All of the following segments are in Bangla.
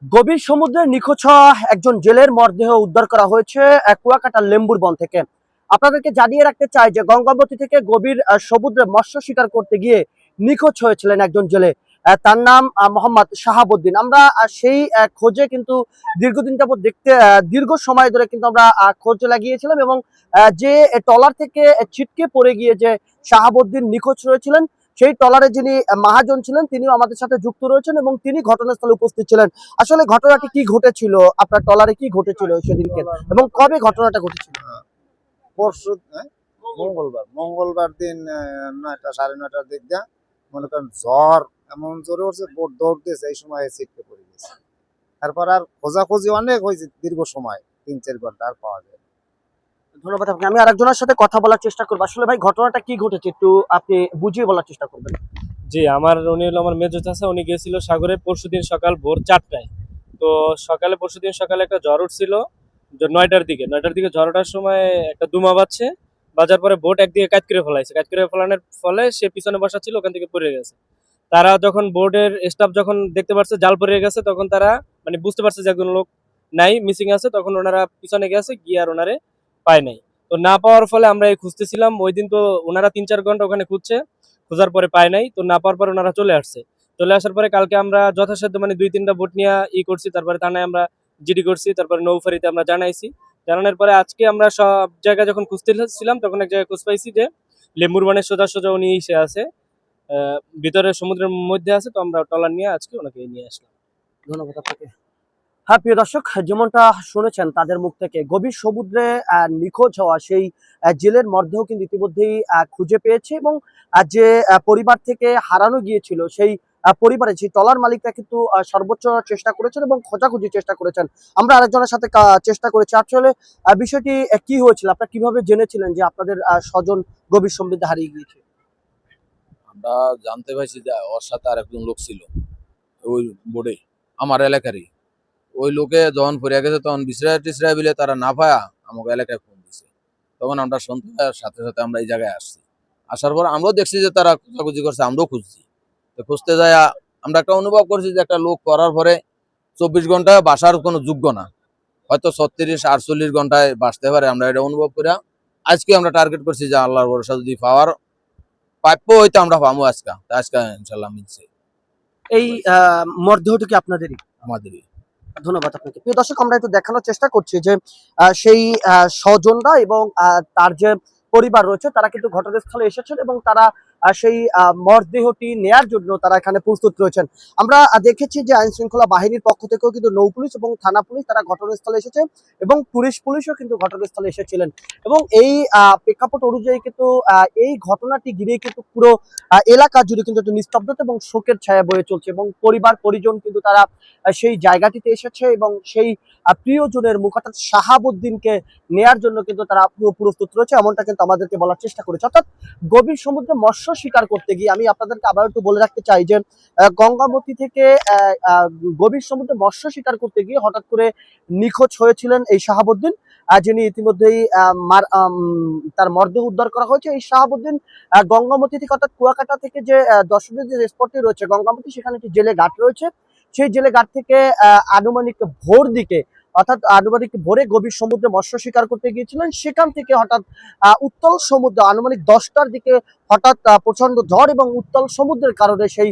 গভীর সমুদ্রে নিখোঁজ একজন জেলের মরদেহ উদ্ধার করা হয়েছে কুয়াকাটার লেম্বুর বন থেকে। আপনাদেরকে জানিয়ে রাখতে চাই যে গঙ্গাবতী থেকে গভীর সমুদ্রে মৎস্য শিকার করতে গিয়ে নিখোঁজ হয়েছিলেন একজন জেলে। তার নাম মোহাম্মদ শাহাবুদ্দিন। আমরা সেই খোঁজে কিন্তু দীর্ঘদিন যাবত দীর্ঘ সময় ধরে কিন্তু আমরা খোঁজ লাগিয়েছিলাম এবং যে ট্রলার থেকে ছিটকে পড়ে গিয়ে যে শাহাবুদ্দিন নিখোঁজ রয়েছিলেন, সেই ট্রলারে যিনি মহাজন ছিলেন তিনিও আমাদের সাথে যুক্ত রয়েছেন এবং তিনি ঘটনাস্থলে উপস্থিত ছিলেন। আসলে ঘটনাটি কি ঘটেছিল, আপনার ট্রলারে কি ঘটেছিল সেদিনকে এবং কবে ঘটনাটা ঘটেছিল? পরশু মঙ্গলবার দিন 9টা 9:30টার দিক দিয়ে মনে করেন ঝড় এমন জোরে উঠছে, বোট দৌড়তেছে, এই সময় ছিটকে পড়ে গেছে। তারপর আর খোঁজাখুঁজি অনেক হয়েছে, দীর্ঘ সময় 3-4 ঘন্টা আর পাওয়া যায়। ধন্যবাদ আপনাকে। আমি আরেকজনের সাথে কথা বলার চেষ্টা করবো। আসলে ভাই ঘটনাটা কি ঘটেছে একটু আপনি বুঝিয়ে বলার চেষ্টা করবেন। জি, উনি হলো আমার মেজো চাচা। উনি গিয়েছিল সাগরে পরশুদিন সকাল ভোর 4টায়। তো পরশুদিন সকালে একটা ঝড় উঠছিল 9টার দিকে ঝড় ওঠার সময় একটা দুমা বাজছে। বাজার পরে বোট একদিকে কাজ করে ফেলাইছে। কাজ করে ফেলানোর ফলে সে পিছনে বসা ছিল, ওখান থেকে পড়ে গেছে। তারা যখন বোর্ডের স্টাফ যখন দেখতে পারছে জাল পড়ে গেছে, তখন তারা মানে বুঝতে পারছে যে একজন লোক নাই, মিসিং আছে। তখন ওনারা পিছনে গেছে, গিয়ে আর ওনারে পায় নাই। তো না পাওয়ার ফলে আমরা এই খুঁজতেছিলাম। ওই দিন তো ওনারা 3-4 ঘন্টা ওখানে খুঁজছে, খোঁজার পরে পায় নাই। তো না পাওয়ার পরে ওনারা চলে আসছে। চলে আসার পরে কালকে আমরা যথাসাধ্য মানে 2-3টা বোট নিয়ে করছি। তারপরে থানায় আমরা জিডি করছি, তারপরে নৌফারিতে আমরা জানাইছি। জানানোর পরে আজকে আমরা সব জায়গায় যখন খুঁজতেছিলাম, তখন এক জায়গায় খোঁজ পাইছি যে লেম্বুর বনের সোজা সোজা উনি সে আছে, ভিতরে সমুদ্রের মধ্যে আছে। তো আমরা ট্রলার নিয়ে আজকে ওনাকে নিয়ে আসলাম। ধন্যবাদ আপনাকে। হ্যাঁ প্রিয় দর্শক, যেমনটা শুনেছেন তাদের মুখ থেকে, গভীর সমুদ্রে নিখোঁজ হওয়া সেই জেলের মরদেহ কিন্তু ইতিমধ্যেই খুঁজে পেয়েছে এবং যে পরিবার থেকে হারানো গিয়েছিল সেই পরিবারের যে ট্রলার মালিকরা কিন্তু সর্বোচ্চ চেষ্টা করেছেন এবং খোঁজাখুঁজি চেষ্টা করেছেন। আমরা আরেকজনের সাথে চেষ্টা করেছি। আসলে বিষয়টি কি হয়েছিল, আপনারা কিভাবে জেনেছিলেন যে আপনাদের স্বজন গভীর সমুদ্রে হারিয়ে গিয়েছে? আমরা জানতে পারছি যে ওর সাথে আর একজন লোক ছিল ওই বোর্ডে, আমার এলাকারই। ওই লোকে যখন পড়ে গেছে তখন বিছরা টিছরা বিলে তারা না পায়া আমাকে এলাকায় ফোন দিছে। তখন আমরা শুনতে পাওয়ার সাথে সাথে আমরা এই জায়গায় আসছি। আসার পর আমরাও দেখছি যে তারা খোঁজাখুঁজি করছে, আমরাও খুঁজছি। তো খুঁজতে যায় আমরা একটা অনুভব করছি যে একটা লোক করার পরে 24 ঘন্টায় বাসার কোনো যোগ্য না, হয়তো 36-48 ঘন্টায় বাঁচতে পারে। আমরা এটা অনুভব করে আজকে আমরা টার্গেট করছি যে আল্লাহর ভরসা যদি পাওয়ার প্রাপ্য হইতো আমরা পাবো আজকে। আজকে ইনশাল্লাহ মিলছে এই মরদেহটি কি আপনাদেরই? আমাদেরই। ধন্যবাদ আপনাকে। প্রিয় দর্শক, আমরা একটু দেখানোর চেষ্টা করছি যে সেই স্বজনরা এবং তার যে পরিবার রয়েছে তারা কিন্তু ঘটনাস্থলে এসেছেন এবং তারা সেই মরদেহটি নেয়ার জন্য তারা এখানে প্রস্তুত রয়েছেন। আমরা দেখেছি যে আইন শৃঙ্খলা বাহিনীর পক্ষ থেকেও কিন্তু নৌ পুলিশ এবং থানা পুলিশ তারা ঘটনাস্থলে এসেছে এবং টুরিস্ট পুলিশও কিন্তু ঘটনাস্থলে এসেছিলেন এবং এই প্রেক্ষাপট অনুযায়ী কিন্তু এই ঘটনাটি ঘিরেই কিন্তু পুরো এলাকা জুড়ে কিন্তু একটু নিস্তব্ধতা এবং শোকের ছায়া বয়ে চলছে এবং পরিবার পরিজন কিন্তু তারা সেই জায়গাটিতে এসেছে এবং সেই প্রিয়জনের মুখ অর্থাৎ শাহাবুদ্দিনকে নেয়ার জন্য কিন্তু তারা পুরো প্রস্তুত রয়েছে, এমনটা কিন্তু আমাদেরকে বলার চেষ্টা করেছে। অর্থাৎ গভীর সমুদ্রে মৎস্য শিকার করতে গিয়ে আমি আপনাদেরকে আবার একটু বলে রাখতে চাই যে গঙ্গাবতী থেকে গভীর সমুদ্রে মৎস্য শিকার করতে গিয়ে হঠাৎ করে নিখোঁজ হয়েছিলেন এই শাহাবুদ্দিন, যিনি ইতিমধ্যেই তার মরদেহ উদ্ধার করা হয়েছে। এই শাহাবুদ্দিন গঙ্গাবতী থেকে অর্থাৎ কুয়াকাটা থেকে যে দর্শনীয় যে স্পটটি রয়েছে গঙ্গাবতী, সেখানে একটি জেলে ঘাট রয়েছে। সেই জেলে ঘাট থেকে আনুমানিক ভোর দিকে অর্থাৎ আনুমানিক ভোরে গভীর সমুদ্রে মৎস্য শিকার করতে গিয়েছিলেন। সেখান থেকে হঠাৎ উত্তাল সমুদ্র আনুমানিক 10টার দিকে হঠাৎ প্রচন্ড ঝড় এবং উত্তাল সমুদ্রের কারণে সেই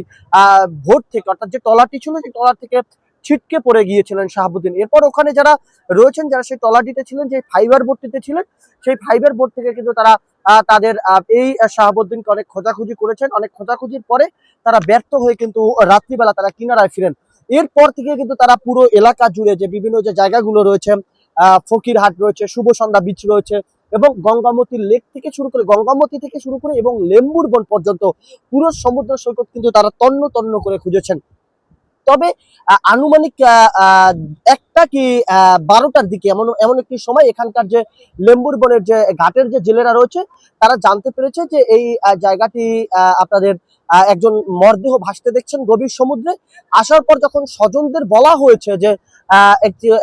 ভোর থেকে অর্থাৎ যে ট্রলারটি ছিল সেই ট্রলার থেকে ছিটকে পড়ে গিয়েছিলেন শাহাবুদ্দিন। এরপর ওখানে যারা রয়েছেন, যারা সেই ট্রলারটিতে ছিলেন, যে ফাইবার বোটটিতে ছিলেন, সেই ফাইবার বোট থেকে কিন্তু তারা তাদের এই শাহাবুদ্দিনকে অনেক খোঁজাখুঁজি করেছেন। অনেক খোঁজাখুঁজির পরে তারা ব্যর্থ হয়ে কিন্তু রাত্রিবেলা তারা কিনারায় ফিরেন। এরপর থেকে কিন্তু তারা পুরো এলাকা জুড়ে যে বিভিন্ন যে জায়গাগুলো রয়েছে, ফকিরহাট রয়েছে, শুভ সন্ধ্যা বিচ রয়েছে এবং গঙ্গামতী লেক থেকে শুরু করে গঙ্গামতী থেকে শুরু করে এবং লেম্বুর বন পর্যন্ত পুরো সমুদ্র সৈকত কিন্তু তারা তন্ন তন্ন করে খুঁজেছেন। তবে আনুমানিক একটা কি 12টার দিকে এমন এমন একটি সময় এখানকার যে লেম্বুর বনের যে ঘাটের যে জেলেরা রয়েছে তারা জানতে পেরেছে যে এই জায়গাটি আপনাদের একজন মরদেহ ভাসতে দেখছেন গভীর সমুদ্রে। আসার পর যখন স্বজনদের বলা হয়েছে যে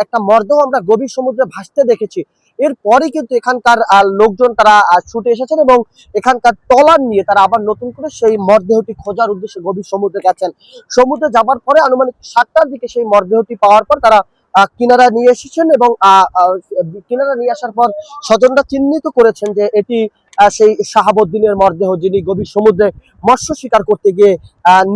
একটা মরদেহ আমরা গভীর সমুদ্রে ভাসতে দেখেছি, এরপরে কিন্তু এখানকার লোকজন তারা ছুটে এসেছেন এবং এখানকার ট্রলার নিয়ে তারা আবার নতুন করে সেই মরদেহটি খোঁজার উদ্দেশ্যে গভীর সমুদ্রে গেছেন। সমুদ্রে যাবার পরে আনুমানিক 7টার দিকে সেই মরদেহটি পাওয়ার পর তারা কিনারা নিয়ে এসেছেন এবং কিনারা নিয়ে আসার পর স্বজনরা চিহ্নিত করেছেন যে এটি সেই শাহাবুদ্দিনের মরদেহ, যিনি গভীর সমুদ্রে মৎস্য শিকার করতে গিয়ে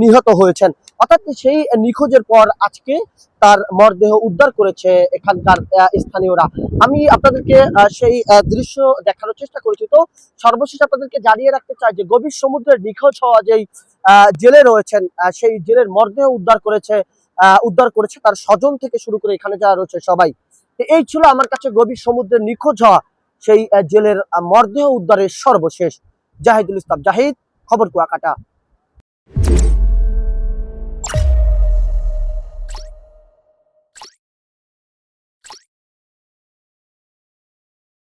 নিহত হয়েছেন। অর্থাৎ সেই নিখোঁজের পর আজকে তার মরদেহ উদ্ধার করেছে এখানকার স্থানীয়রা। আমি আপনাদেরকে সেই দৃশ্য দেখানোর চেষ্টা করেছি। তো সর্বশেষ আপনাদেরকে জানিয়ে রাখতে চাই যে গভীর সমুদ্রে নিখোঁজ হওয়া যেই জেলে রয়েছেন, সেই জেলের মরদেহ উদ্ধার করেছে তার স্বজন থেকে শুরু করে এখানে যারা রয়েছে সবাই। তো এই ছিল আমার কাছে গভীর সমুদ্রে নিখোঁজ হওয়া সেই জেলের মরদেহ উদ্ধারের সর্বশেষ। জাহিদুল ইসলাম জাহিদ, খবর কুয়াকাটা।